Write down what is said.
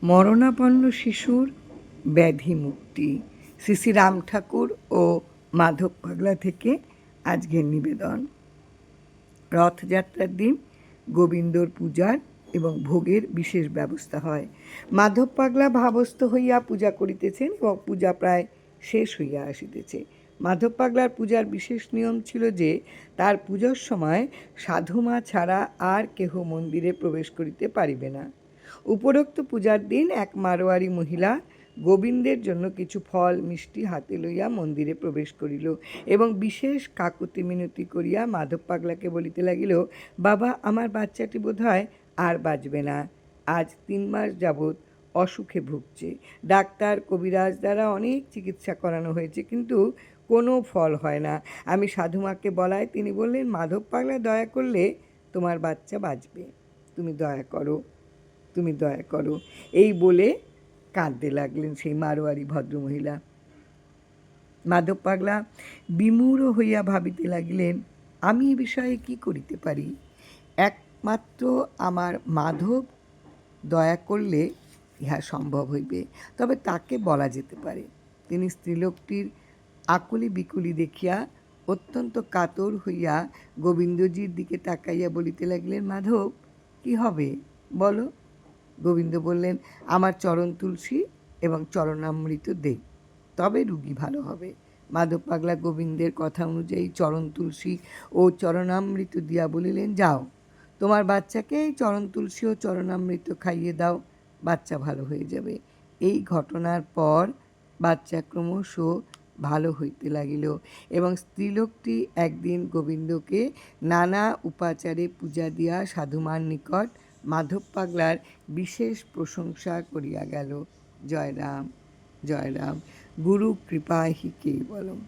মরণাপন্ন শিশুর ব্যাধি মুক্তি। শ্রী শ্রী রাম ঠাকুর ও মাধব পাগলা থেকে আজকের নিবেদন। রথযাত্রার দিন গোবিন্দর পূজার এবং ভোগের বিশেষ ব্যবস্থা হয়। মাধব পাগলা ভাবস্থ হইয়া পূজা করিতেছেন এবং পূজা প্রায় শেষ হইয়া আসিতেছে। মাধব পাগলার পূজার বিশেষ নিয়ম ছিল যে তার পূজার সময় সাধুমা ছাড়া আর কেহ মন্দিরে প্রবেশ করিতে পারিবে না। উপরোক্ত পূজার দিন এক মারোয়ারি মহিলা গোবিন্দের জন্য কিছু ফল মিষ্টি হাতে লইয়া মন্দিরে প্রবেশ করিল এবং বিশেষ কাকুতি মিনতি করিয়া মাধব পাগলাকে বলিতে লাগিল, বাবা, আমার বাচ্চাটি বোধ হয় আর বাঁচবে না। আজ 3 মাস যাবৎ অসুখে ভুগছে। ডাক্তার কবিরাজ দ্বারা অনেক চিকিৎসা করানো হয়েছে, কিন্তু কোনো ফল হয় না। আমি সাধুমাকে বলায় তিনি বললেন, মাধব পাগলা দয়া করলে তোমার বাচ্চা বাঁচবে। তুমি দয়া করো, তুমি দয়া করো। এই বলে কাঁদতে লাগলেন সেই মারোয়ারি ভদ্রমহিলা। মাধব পাগলা বিমূঢ় হইয়া ভাবিতে লাগিলেন, আমি এ বিষয়ে কি করিতে পারি? একমাত্র আমার মাধব দয়া করলে ইহা সম্ভব হইবে, তবে তাকে বলা যেতে পারে। তিনি স্ত্রীলোকটির আকুলি বিকুলি দেখিয়া অত্যন্ত কাতর হইয়া গোবিন্দজির দিকে তাকাইয়া বলিতে লাগলেন, মাধব, কি হবে বলো? গোবিন্দ বললেন, আমার চরণ তুলসী এবং চরণামৃত দে, তবে রুগী ভালো হবে। মাধব পাগলা গোবিন্দের কথা অনুযায়ী চরণ তুলসী ও চরণামৃত দিয়া বলিলেন, যাও, তোমার বাচ্চাকে চরণ তুলসী ও চরণামৃত খাইয়ে দাও, বাচ্চা ভালো হয়ে যাবে। এই ঘটনার পর বাচ্চা ক্রমশ ভালো হইতে লাগিল এবং স্ত্রীলোকটি একদিন গোবিন্দকে নানা উপাচারে পূজা দিয়া সাধুমার নিকট মাধব পাগলার বিশেষ প্রশংসা করিয়া গেল। জয় রাম, জয় রাম। গুরু কৃপা হি কেবলম।